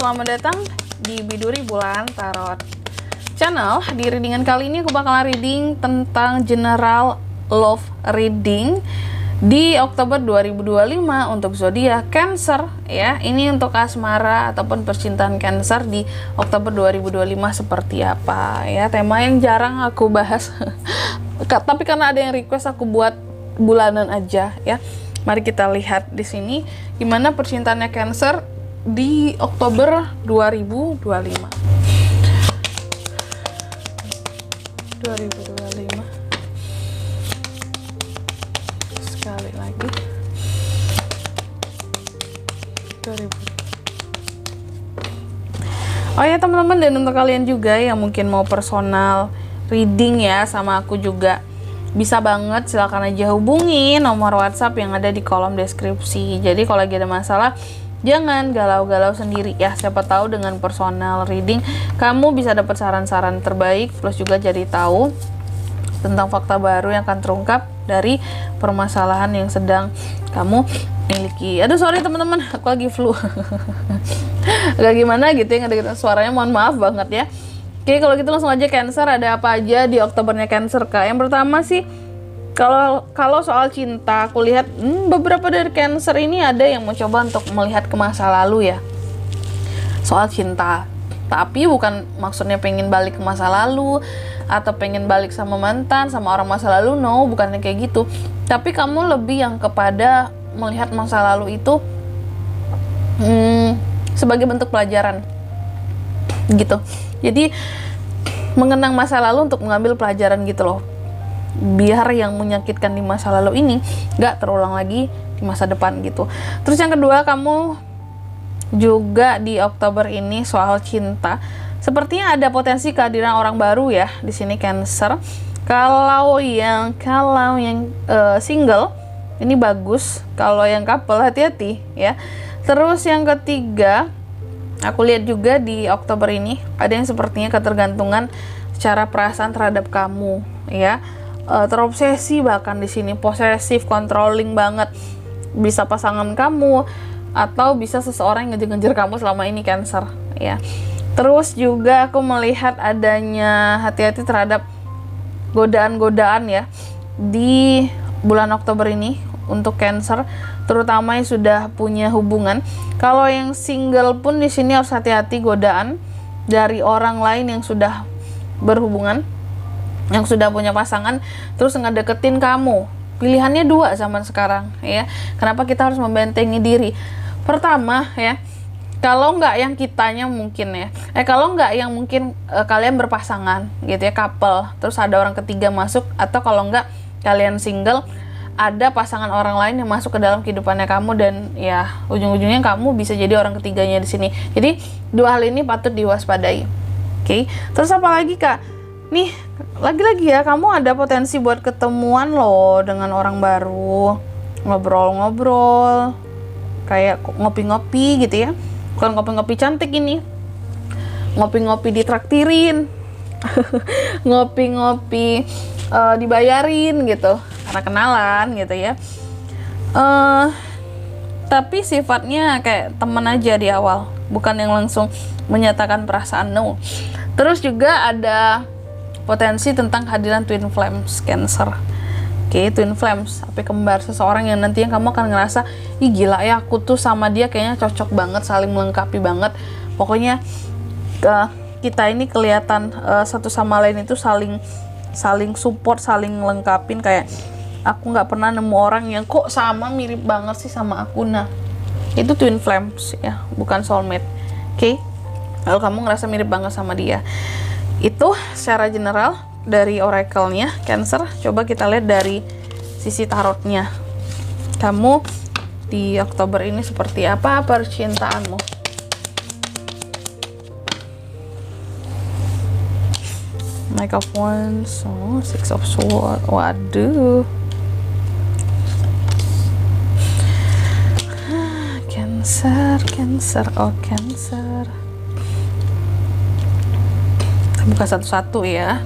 selamat datang di Biduri Bulan Tarot Channel. Di readingan kali ini aku bakalan reading tentang general love reading di Oktober 2025 untuk zodiak Cancer ya. Ini untuk asmara ataupun percintaan Cancer di Oktober 2025 seperti apa ya. Tema yang jarang aku bahas. Tapi karena ada yang request aku buat bulanan aja ya. Mari kita lihat di sini gimana percintaannya Cancer di Oktober 2025. 2025. Sekali lagi. 2000. Oh ya teman-teman, dan untuk kalian juga yang mungkin mau personal reading ya sama aku juga, bisa banget, silakan aja hubungi nomor WhatsApp yang ada di kolom deskripsi. Jadi kalau lagi ada masalah, jangan galau-galau sendiri ya. Siapa tahu dengan personal reading kamu bisa dapat saran-saran terbaik, plus juga jadi tahu tentang fakta baru yang akan terungkap dari permasalahan yang sedang kamu miliki. Aduh sorry teman-teman, aku lagi flu. Agak gimana gitu ya, ada suaranya, mohon maaf banget ya. Oke, kalau gitu langsung aja Cancer, ada apa aja di Oktobernya Cancer Kak? Yang pertama sih, kalau soal cinta, aku lihat beberapa dari Cancer ini ada yang mau coba untuk melihat ke masa lalu ya. Soal cinta. Tapi bukan maksudnya pengen balik ke masa lalu atau pengen balik sama mantan, sama orang masa lalu, no, bukannya kayak gitu. Tapi kamu lebih yang kepada melihat masa lalu itu sebagai bentuk pelajaran gitu. Jadi mengenang masa lalu untuk mengambil pelajaran gitu loh, biar yang menyakitkan di masa lalu ini gak terulang lagi di masa depan gitu. Terus yang kedua, kamu juga di Oktober ini soal cinta, sepertinya ada potensi kehadiran orang baru ya di sini Cancer. Kalau yang single ini bagus, kalau yang couple hati-hati ya. Terus yang ketiga, aku lihat juga di Oktober ini ada yang sepertinya ketergantungan secara perasaan terhadap kamu ya. Terobsesi bahkan di sini, posesif, controlling banget. Bisa pasangan kamu atau bisa seseorang yang ngejar-ngejar kamu selama ini Cancer ya. Terus juga aku melihat adanya hati-hati terhadap godaan-godaan ya di bulan Oktober ini untuk Cancer, terutama yang sudah punya hubungan. Kalau yang single pun di sini harus hati-hati godaan dari orang lain yang sudah berhubungan, yang sudah punya pasangan, terus ngedeketin kamu. Pilihannya dua zaman sekarang ya. Kenapa kita harus membentengi diri? Pertama ya, kalau nggak yang kitanya mungkin ya, kalau nggak yang mungkin kalian berpasangan gitu ya, couple, terus ada orang ketiga masuk, atau kalau nggak kalian single, ada pasangan orang lain yang masuk ke dalam kehidupannya kamu, dan ya ujung-ujungnya kamu bisa jadi orang ketiganya di sini. Jadi dua hal ini patut diwaspadai. Oke. Terus apa lagi Kak? Nih, lagi-lagi ya, kamu ada potensi buat ketemuan loh dengan orang baru, ngobrol-ngobrol, kayak ngopi-ngopi gitu ya. Bukan ngopi-ngopi cantik ini, ngopi-ngopi ditraktirin, ngopi-ngopi dibayarin gitu, karena kenalan gitu ya. Tapi sifatnya kayak teman aja di awal, bukan yang langsung menyatakan perasaan, no. Terus juga ada potensi tentang kehadiran twin flames Cancer. Oke, twin flames, api kembar, seseorang yang nantinya kamu akan ngerasa, ih gila ya, aku tuh sama dia kayaknya cocok banget, saling melengkapi banget. Pokoknya kita ini kelihatan satu sama lain itu saling support, saling ngelengkapin. Kayak aku nggak pernah nemu orang yang kok sama, mirip banget sih sama aku. Nah, itu twin flames ya, bukan soulmate. Oke, kalau kamu ngerasa mirip banget sama dia. Itu secara general dari oracle-nya Cancer. Coba kita lihat dari sisi tarotnya, kamu di Oktober ini seperti apa percintaanmu. Knight of Wands, Six of Swords, waduh. Cancer, oh Cancer. Buka satu-satu ya.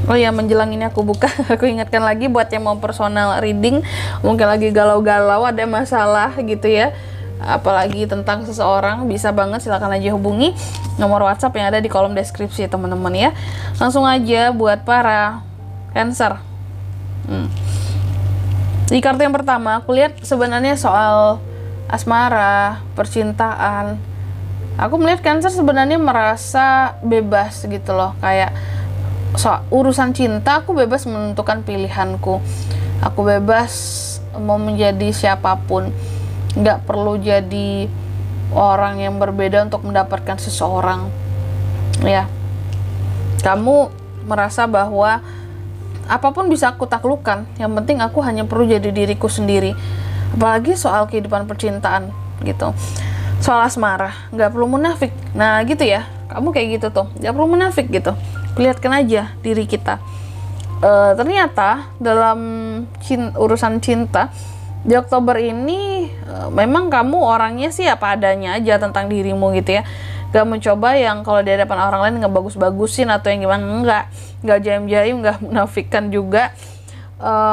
Oh ya, menjelang ini aku buka, aku ingatkan lagi buat yang mau personal reading, mungkin lagi galau-galau, ada masalah gitu ya, apalagi tentang seseorang, bisa banget, silakan aja hubungi nomor WhatsApp yang ada di kolom deskripsi teman-teman ya. Langsung aja buat para Cancer. Di kartu yang pertama aku lihat sebenarnya soal asmara, percintaan. Aku melihat Cancer sebenarnya merasa bebas gitu loh, kayak soal urusan cinta aku bebas menentukan pilihanku. Aku bebas mau menjadi siapapun, nggak perlu jadi orang yang berbeda untuk mendapatkan seseorang. Ya, kamu merasa bahwa apapun bisa aku taklukkan, yang penting aku hanya perlu jadi diriku sendiri. Apalagi soal kehidupan percintaan gitu, soal asmara, nggak perlu munafik. Nah gitu ya, kamu kayak gitu tuh, nggak perlu munafik gitu, lihatkan aja diri kita. Ternyata dalam urusan cinta di Oktober ini, memang kamu orangnya sih apa adanya aja tentang dirimu gitu ya. Gak mencoba yang kalau di hadapan orang lain ngebagus-bagusin atau yang gimana, nggak jaim-jaim, nggak menafikan juga.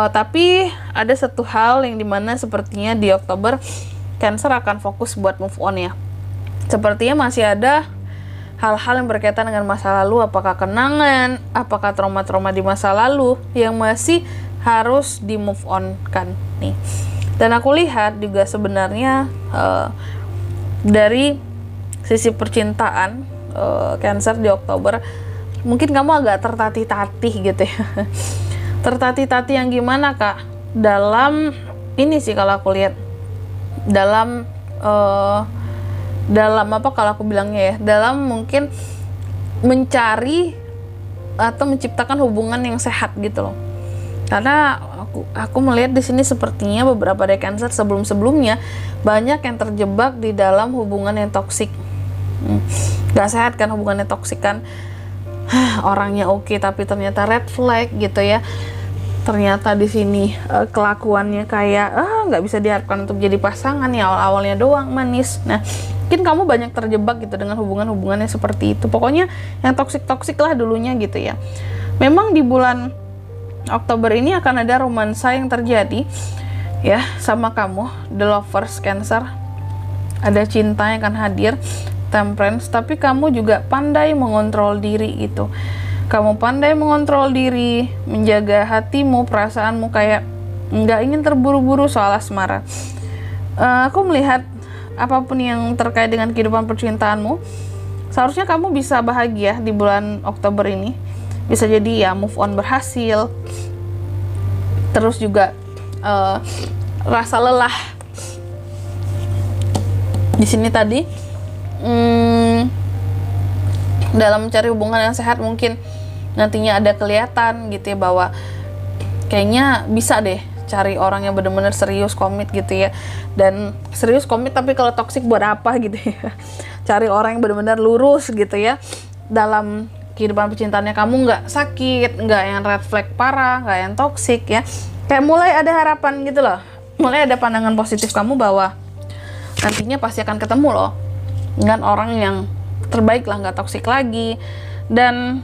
Tapi ada satu hal yang dimana sepertinya di Oktober Cancer akan fokus buat move on ya. Sepertinya masih ada hal-hal yang berkaitan dengan masa lalu, apakah kenangan, apakah trauma-trauma di masa lalu yang masih harus di move on kan nih. Dan aku lihat juga sebenarnya dari sisi percintaan Cancer di Oktober, mungkin kamu agak tertatih-tatih gitu ya. Tertatih-tatih yang gimana kak? Dalam ini sih kalau aku lihat, dalam apa kalau aku bilangnya ya, dalam mungkin mencari atau menciptakan hubungan yang sehat gitu loh. Karena aku melihat di sini sepertinya beberapa dari Cancer sebelum-sebelumnya banyak yang terjebak di dalam hubungan yang toksik. Gak sehat kan hubungannya toksik kan. Orangnya oke, tapi ternyata red flag gitu ya. Ternyata di sini kelakuannya kayak nggak bisa diharapkan untuk jadi pasangan ya, awal-awalnya doang manis. Nah, mungkin kamu banyak terjebak gitu dengan hubungan-hubungan yang seperti itu. Pokoknya yang toksik-toksik lah dulunya gitu ya. Memang di bulan Oktober ini akan ada romansa yang terjadi ya sama kamu, the lovers Cancer. Ada cinta yang akan hadir, Temperance, tapi kamu juga pandai mengontrol diri gitu. Kamu pandai mengontrol diri, menjaga hatimu, perasaanmu, kayak nggak ingin terburu-buru soal asmara. Aku melihat apapun yang terkait dengan kehidupan percintaanmu, seharusnya kamu bisa bahagia di bulan Oktober ini. Bisa jadi ya move on berhasil. Terus juga rasa lelah di sini tadi. Dalam mencari hubungan yang sehat mungkin nantinya ada kelihatan gitu ya, bahwa kayaknya bisa deh cari orang yang benar-benar serius komit gitu ya. Dan serius komit tapi kalau toksik buat apa gitu ya. Cari orang yang benar-benar lurus gitu ya. Dalam kehidupan percintaannya kamu nggak sakit, nggak yang red flag parah, nggak yang toksik ya. Kayak mulai ada harapan gitu loh, mulai ada pandangan positif kamu bahwa nantinya pasti akan ketemu loh dengan orang yang terbaik lah, nggak toksik lagi. Dan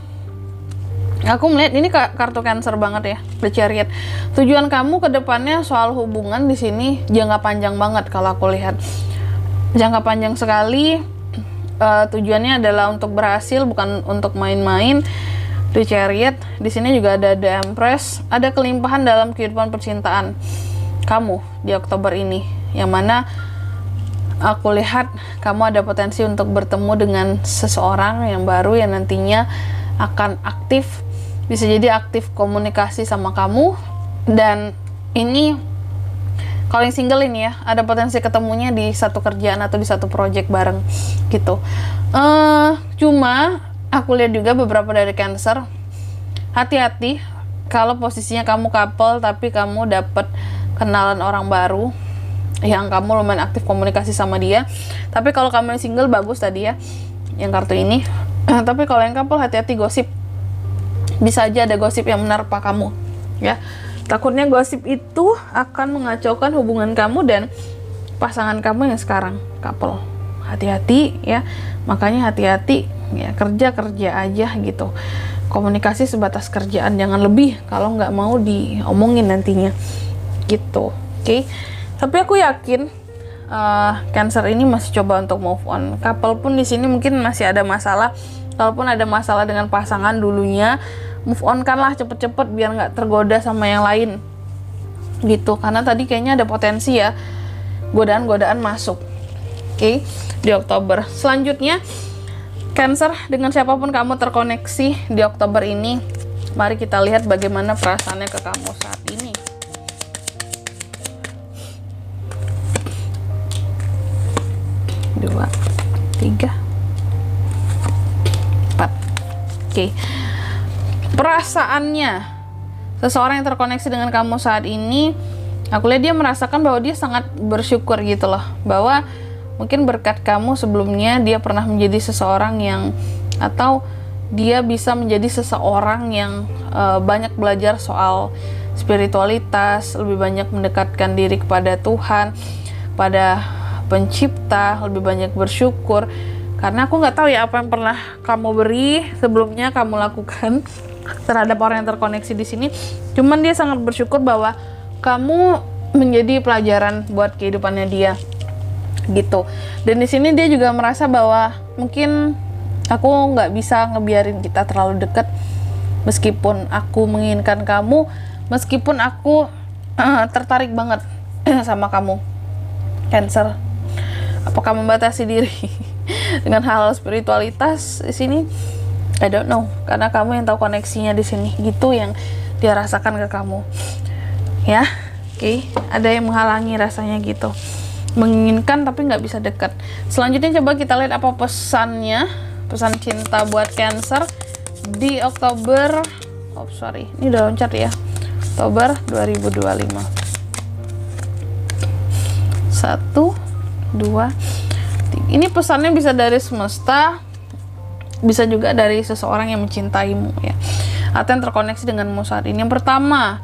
aku melihat ini kartu Cancer banget ya, The Chariot. Tujuan kamu ke depannya soal hubungan di sini jangka panjang banget kalau aku lihat. Jangka panjang sekali. Tujuannya adalah untuk berhasil, bukan untuk main-main. The Chariot. Di sini juga ada The Empress. Ada kelimpahan dalam kehidupan percintaan kamu di Oktober ini, yang mana aku lihat kamu ada potensi untuk bertemu dengan seseorang yang baru yang nantinya akan aktif, bisa jadi aktif komunikasi sama kamu. Dan ini kalau yang single ini ya, ada potensi ketemunya di satu kerjaan atau di satu project bareng gitu. Cuma aku lihat juga beberapa dari Cancer, hati-hati kalau posisinya kamu couple tapi kamu dapat kenalan orang baru yang kamu lumayan aktif komunikasi sama dia. Tapi kalau kamu yang single bagus tadi ya, yang kartu ini. Tapi kalau yang couple hati-hati gosip. Bisa aja ada gosip yang menerpa kamu ya. Takutnya gosip itu akan mengacaukan hubungan kamu dan pasangan kamu yang sekarang couple. Hati-hati ya. Makanya hati-hati ya, kerja aja gitu. Komunikasi sebatas kerjaan, jangan lebih kalau nggak mau diomongin nantinya gitu. Oke. Tapi aku yakin Cancer ini masih coba untuk move on. Couple pun di sini mungkin masih ada masalah. Kalaupun ada masalah dengan pasangan dulunya, move on kanlah cepet-cepet biar nggak tergoda sama yang lain gitu. Karena tadi kayaknya ada potensi ya godaan-godaan masuk. Oke, di Oktober. Selanjutnya Cancer, dengan siapapun kamu terkoneksi di Oktober ini, mari kita lihat bagaimana perasaannya ke kamu saat ini. Dua, tiga, empat. Oke. Perasaannya seseorang yang terkoneksi dengan kamu saat ini, aku lihat dia merasakan bahwa dia sangat bersyukur gitu loh, bahwa mungkin berkat kamu sebelumnya dia pernah menjadi seseorang yang, atau dia bisa menjadi seseorang yang banyak belajar soal spiritualitas, lebih banyak mendekatkan diri kepada Tuhan, pada pencipta, lebih banyak bersyukur. Karena aku nggak tahu ya apa yang pernah kamu beri sebelumnya, kamu lakukan terhadap orang yang terkoneksi di sini. Cuman dia sangat bersyukur bahwa kamu menjadi pelajaran buat kehidupannya dia, gitu. Dan di sini dia juga merasa bahwa mungkin aku nggak bisa ngebiarin kita terlalu dekat, meskipun aku menginginkan kamu, meskipun aku tertarik banget sama kamu, Cancer. Apakah membatasi diri dengan hal spiritualitas di sini? I don't know, karena kamu yang tahu koneksinya di sini, gitu yang dia rasakan ke kamu. Ya, oke. Ada yang menghalangi rasanya gitu, menginginkan tapi nggak bisa dekat. Selanjutnya coba kita lihat apa pesannya, pesan cinta buat Cancer di Oktober. Oh sorry, ini udah loncat ya. Oktober 2025. 1, 2, 3. Ini pesannya bisa dari semesta, bisa juga dari seseorang yang mencintaimu ya, atau yang terkoneksi denganmu saat ini. Yang pertama,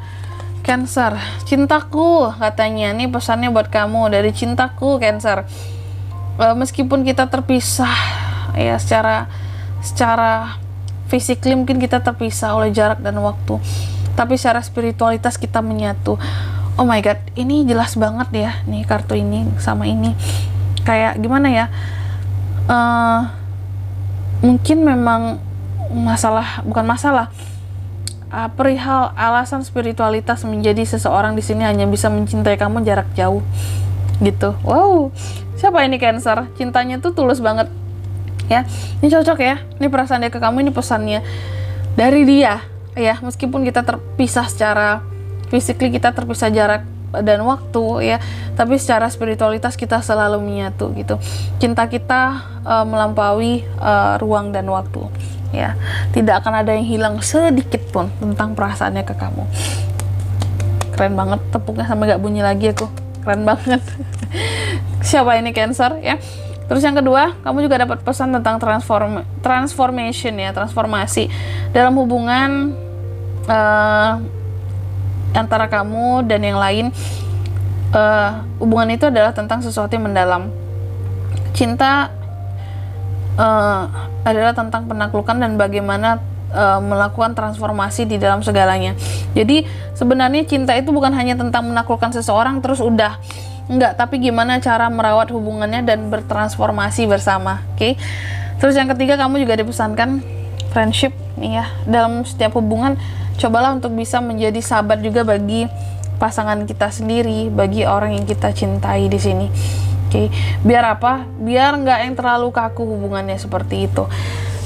Cancer, cintaku, katanya nih pesannya buat kamu dari cintaku, Cancer. Meskipun kita terpisah ya, secara physically mungkin kita terpisah oleh jarak dan waktu, tapi secara spiritualitas kita menyatu. Oh my god, ini jelas banget ya nih kartu ini sama ini. Kayak gimana ya, mungkin memang bukan masalah, perihal alasan spiritualitas menjadi seseorang di sini hanya bisa mencintai kamu jarak jauh gitu. Wow, siapa ini Cancer? Cintanya tuh tulus banget ya. Ini cocok ya, ini perasaan dia ke kamu, ini pesannya dari dia ya. Meskipun kita terpisah secara physically, kita terpisah jarak dan waktu ya, tapi secara spiritualitas kita selalu menyatu gitu. Cinta kita melampaui ruang dan waktu ya. Tidak akan ada yang hilang sedikit pun tentang perasaannya ke kamu. Keren banget, tepuknya sampai gak bunyi lagi aku. Keren banget. Siapa ini Cancer ya. Terus yang kedua, kamu juga dapat pesan tentang transformation ya, transformasi dalam hubungan antara kamu dan yang lain. Hubungan itu adalah tentang sesuatu yang mendalam. Cinta adalah tentang penaklukan dan bagaimana melakukan transformasi di dalam segalanya. Jadi sebenarnya cinta itu bukan hanya tentang menaklukkan seseorang terus udah, enggak, tapi gimana cara merawat hubungannya dan bertransformasi bersama. Oke. Terus yang ketiga, kamu juga dipesankan friendship nih ya. Dalam setiap hubungan, cobalah untuk bisa menjadi sahabat juga bagi pasangan kita sendiri, bagi orang yang kita cintai di sini. Oke. Biar apa? Biar nggak yang terlalu kaku hubungannya seperti itu.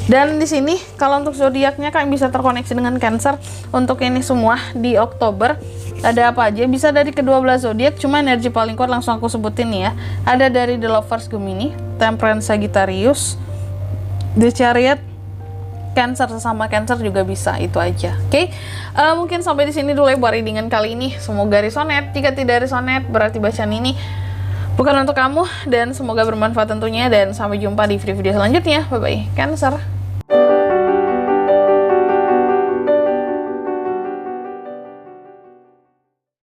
Dan di sini kalau untuk zodiaknya kalian bisa terkoneksi dengan Cancer. Untuk ini semua di Oktober ada apa aja? Bisa dari ke-12 zodiak, cuma energi paling kuat langsung aku sebutin nih ya. Ada dari The Lovers Gemini, Temperance Sagittarius, The Chariot, Cancer, sesama Cancer juga bisa, itu aja. Oke. Mungkin sampai di sini dulu ya buat readingan kali ini. Semoga resonate. Jika tidak resonate, berarti bacaan ini bukan untuk kamu, dan semoga bermanfaat tentunya, dan sampai jumpa di video-video selanjutnya. Bye bye Cancer.